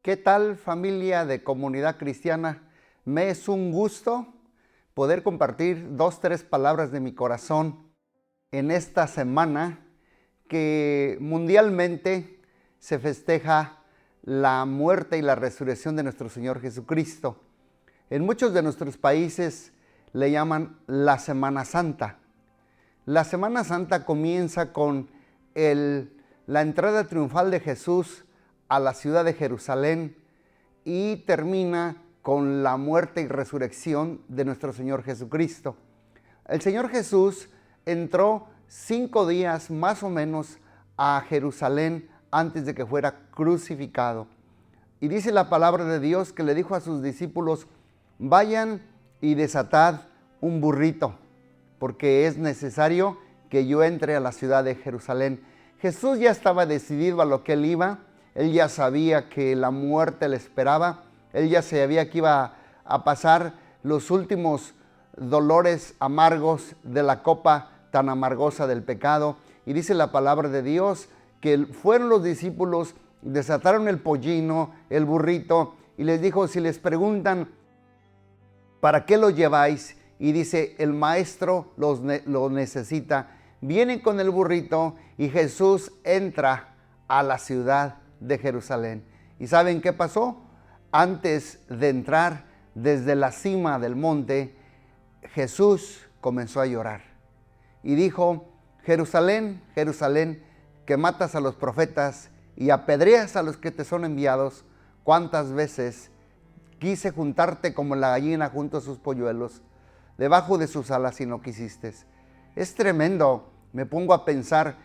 ¿Qué tal, familia de Comunidad Cristiana? Me es un gusto poder compartir 2, 3 palabras de mi corazón en esta semana que mundialmente se festeja la muerte y la resurrección de nuestro Señor Jesucristo. En muchos de nuestros países le llaman la Semana Santa. La Semana Santa comienza con la entrada triunfal de Jesús a la ciudad de Jerusalén y termina con la muerte y resurrección de nuestro Señor Jesucristo. El Señor Jesús entró 5 días más o menos a Jerusalén antes de que fuera crucificado. Y dice la palabra de Dios que le dijo a sus discípulos: vayan y desatad un burrito, porque es necesario que yo entre a la ciudad de Jerusalén. Jesús ya estaba decidido a lo que él iba. Él ya sabía que la muerte le esperaba. Él ya sabía que iba a pasar los últimos dolores amargos de la copa tan amargosa del pecado. Y dice la palabra de Dios que fueron los discípulos, desataron el pollino, el burrito, y les dijo: si les preguntan, ¿para qué lo lleváis? Y dice: el maestro lo necesita. Vienen con el burrito y Jesús entra a la ciudad de Jerusalén. ¿Y saben qué pasó? Antes de entrar desde la cima del monte, Jesús comenzó a llorar y dijo: Jerusalén, Jerusalén, que matas a los profetas y apedreas a los que te son enviados, cuántas veces quise juntarte como la gallina junto a sus polluelos, debajo de sus alas, y no quisiste. Es tremendo. Me pongo a pensar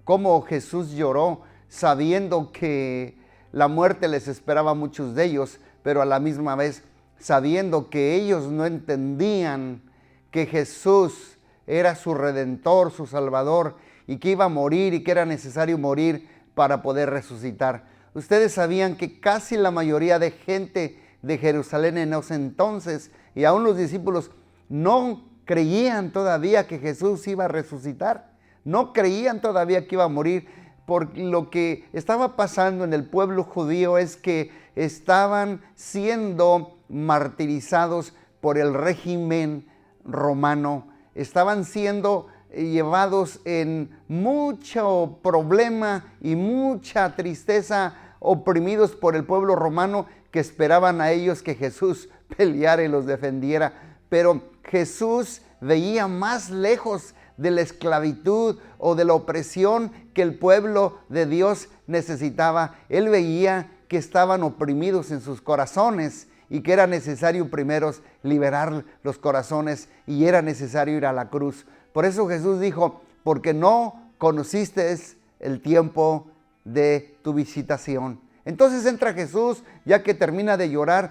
cómo Jesús lloró sabiendo que la muerte les esperaba a muchos de ellos, pero a la misma vez sabiendo que ellos no entendían que Jesús era su Redentor, su Salvador, y que iba a morir y que era necesario morir para poder resucitar. Ustedes sabían que casi la mayoría de gente de Jerusalén en ese entonces, y aún los discípulos, no creían todavía que Jesús iba a resucitar. No creían todavía que iba a morir. Por lo que estaba pasando en el pueblo judío es que estaban siendo martirizados por el régimen romano. Estaban siendo llevados en mucho problema y mucha tristeza, oprimidos por el pueblo romano, que esperaban a ellos que Jesús peleara y los defendiera. Pero Jesús veía más lejos de la esclavitud o de la opresión que el pueblo de Dios necesitaba. Él veía que estaban oprimidos en sus corazones y que era necesario primero liberar los corazones, y era necesario ir a la cruz. Por eso Jesús dijo: porque no conociste el tiempo de tu visitación. Entonces entra Jesús, ya que termina de llorar,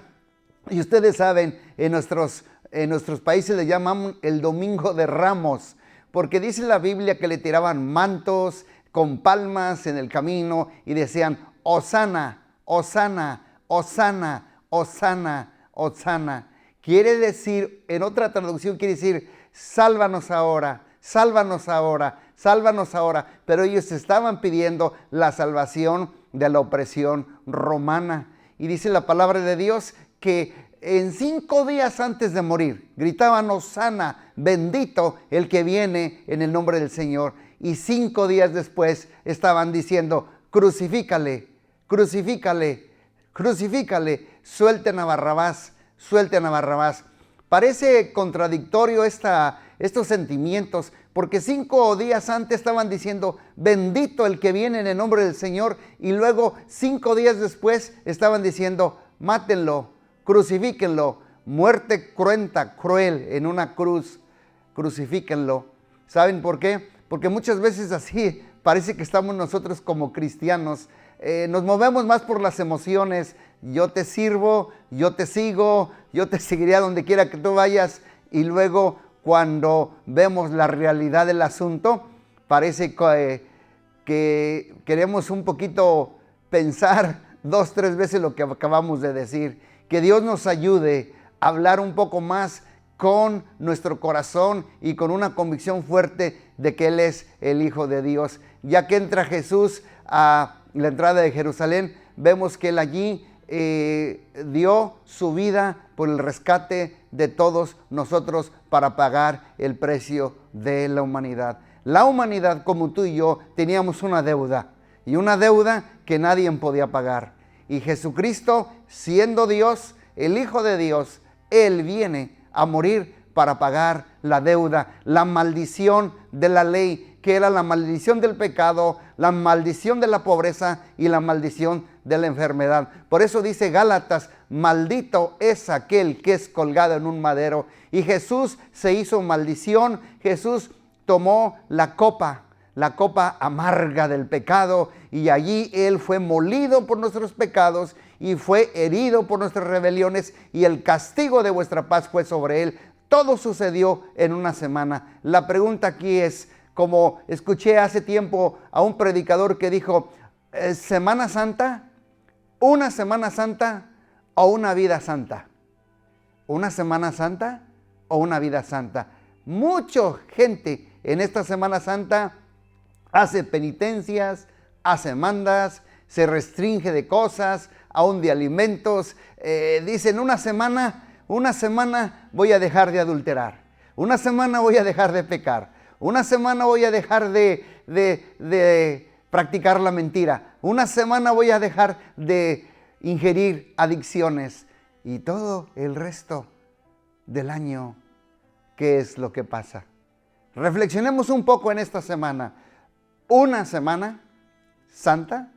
y ustedes saben, en nuestros países le llaman el Domingo de Ramos, porque dice la Biblia que le tiraban mantos con palmas en el camino y decían: Hosana, Hosana, Hosana, Hosana, Hosana. Quiere decir, en otra traducción quiere decir: sálvanos ahora, sálvanos ahora, sálvanos ahora. Pero ellos estaban pidiendo la salvación de la opresión romana. Y dice la palabra de Dios que en 5 días antes de morir gritaban: Hosana, bendito el que viene en el nombre del Señor. Y 5 días después estaban diciendo: crucifícale, crucifícale, crucifícale, suelten a Barrabás, suelten a Barrabás. Parece contradictorio estos sentimientos, porque 5 días antes estaban diciendo: bendito el que viene en el nombre del Señor, y luego 5 días después estaban diciendo: mátenlo, crucifíquenlo, muerte cruenta, cruel en una cruz, crucifíquenlo. ¿Saben por qué? Porque muchas veces así parece que estamos nosotros como cristianos. Nos movemos más por las emociones. Yo te sirvo, yo te sigo, yo te seguiré a donde quiera que tú vayas. Y luego, cuando vemos la realidad del asunto, parece que queremos un poquito pensar 2, 3 veces lo que acabamos de decir. Que Dios nos ayude a hablar un poco más con nuestro corazón y con una convicción fuerte de que Él es el Hijo de Dios. Ya que entra Jesús a la entrada de Jerusalén, vemos que Él allí dio su vida por el rescate de todos nosotros para pagar el precio de la humanidad. La humanidad, como tú y yo, teníamos una deuda, y una deuda que nadie podía pagar. Y Jesucristo, siendo Dios, el Hijo de Dios, Él viene a morir para pagar la deuda, la maldición de la ley, que era la maldición del pecado, la maldición de la pobreza y la maldición de la enfermedad. Por eso dice Gálatas: maldito es aquel que es colgado en un madero. Y Jesús se hizo maldición. Jesús tomó la copa amarga del pecado, y allí Él fue molido por nuestros pecados y fue herido por nuestras rebeliones, y el castigo de vuestra paz fue sobre Él. Todo sucedió en una semana. La pregunta aquí es, como escuché hace tiempo a un predicador que dijo: ¿Semana Santa? ¿Una Semana Santa o una vida santa? ¿Una Semana Santa o una vida santa? Mucha gente en esta Semana Santa hace penitencias, hace mandas, se restringe de cosas, aún de alimentos. Dicen: una semana voy a dejar de adulterar, una semana voy a dejar de pecar, una semana voy a dejar de practicar la mentira, una semana voy a dejar de ingerir adicciones. Y todo el resto del año, ¿qué es lo que pasa? Reflexionemos un poco en esta semana. ¿Una semana santa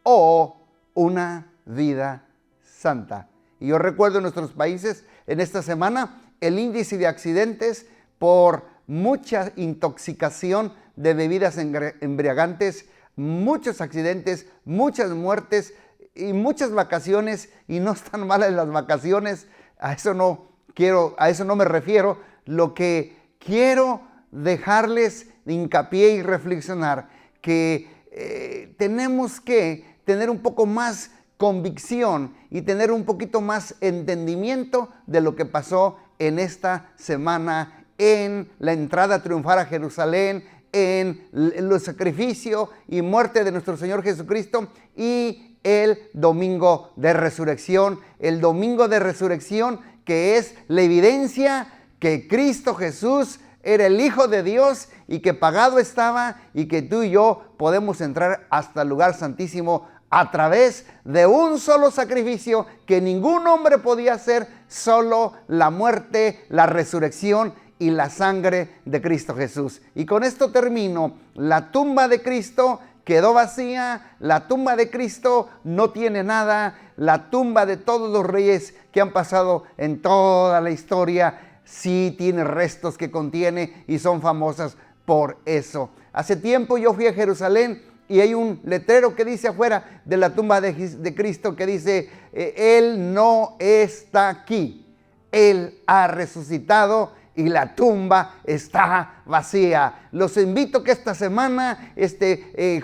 o una vida santa? Y yo recuerdo en nuestros países, en esta semana, el índice de accidentes por mucha intoxicación de bebidas embriagantes, muchos accidentes, muchas muertes y muchas vacaciones. Y no están malas las vacaciones, a eso no me refiero. Lo que quiero dejarles hincapié y reflexionar, que tenemos que tener un poco más convicción y tener un poquito más entendimiento de lo que pasó en esta semana, en la entrada triunfal a Jerusalén, en el sacrificio y muerte de nuestro Señor Jesucristo, y el domingo de resurrección. El domingo de resurrección, que es la evidencia que Cristo Jesús era el Hijo de Dios y que pagado estaba, y que tú y yo podemos entrar hasta el lugar santísimo a través de un solo sacrificio que ningún hombre podía hacer, solo la muerte, la resurrección y la sangre de Cristo Jesús. Y con esto termino. La tumba de Cristo quedó vacía, la tumba de Cristo no tiene nada, la tumba de todos los reyes que han pasado en toda la historia sí tiene restos que contiene, y son famosas por eso. Hace tiempo yo fui a Jerusalén y hay un letrero que dice afuera de la tumba de Cristo que dice: Él no está aquí, Él ha resucitado y la tumba está vacía. Los invito que esta semana,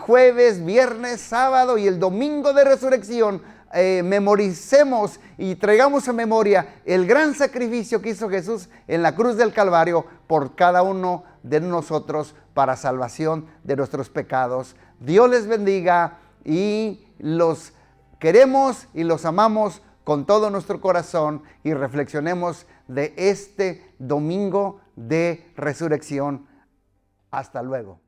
jueves, viernes, sábado y el domingo de resurrección, memoricemos y traigamos a memoria el gran sacrificio que hizo Jesús en la cruz del Calvario por cada uno de nosotros para salvación de nuestros pecados. Dios les bendiga, y los queremos y los amamos con todo nuestro corazón, y reflexionemos de este domingo de resurrección. Hasta luego.